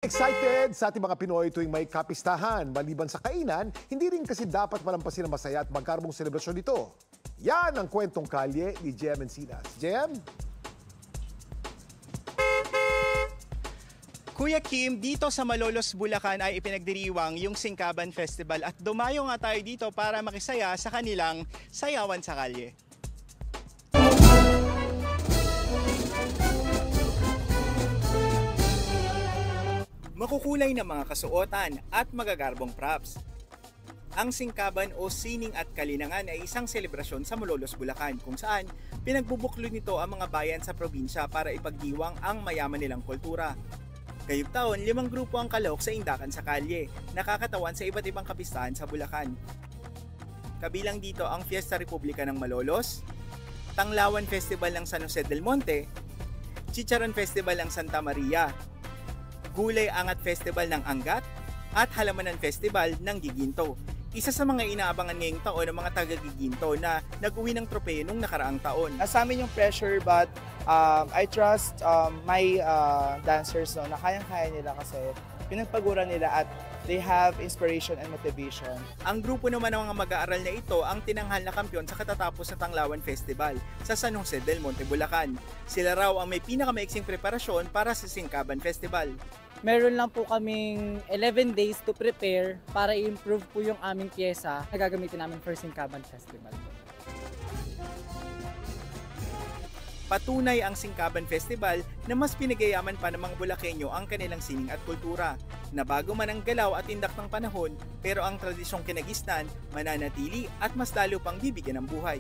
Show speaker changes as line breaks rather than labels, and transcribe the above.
Excited sa ating mga Pinoy tuwing may kapistahan. Maliban sa kainan, hindi rin kasi dapat malampasin ang masaya at magkarbong selebrasyon nito. Yan ang kwentong kalye ni Jem Encinas. Jem?
Kuya Kim, dito sa Malolos, Bulacan ay ipinagdiriwang yung Singkaban Festival at dumayo nga tayo dito para makisaya sa kanilang sayawan sa kalye. Makukulay na mga kasuotan at magagarbong props. Ang Singkaban o Sining at Kalinangan ay isang selebrasyon sa Malolos, Bulacan kung saan pinagbubuklo nito ang mga bayan sa probinsya para ipagdiwang ang mayaman nilang kultura. Ngayong taon, 5 grupo ang kalahok sa Indakan sa Kalye, nakakatawan sa iba't ibang kapistahan sa Bulacan. Kabilang dito ang Fiesta Republica ng Malolos, Tanglawan Festival ng San Jose del Monte, Chicharon Festival ng Santa Maria, Gulay Angat Festival ng Angat, at Halamanan Festival ng Giginto. Isa sa mga inaabangan ngayong taon ng mga taga-Giginto na nag-uwi ng tropeyo nung nakaraang taon.
Sa amin yung pressure but I trust my dancers na kayang-kaya nila kasi pinagpaguran nila at they have inspiration and motivation.
Ang grupo naman ng mga mag-aaral na ito ang tinanghal na kampiyon sa katatapos sa Tanglawan Festival sa San Jose del Monte, Bulacan. Sila raw ang may pinakamaiksing preparasyon para sa Singkaban Festival.
Meron lang po kaming 11 days to prepare para i-improve po yung aming pyesa na gagamitin namin for Singkaban Festival.
Patunay ang Singkaban Festival na mas pinagayaman pa ng mga Bulakenyo ang kanilang sining at kultura, na bago man ang galaw at tindak ng panahon, pero ang tradisyong kinagisnan mananatili at mas lalo pang bibigyan ng buhay.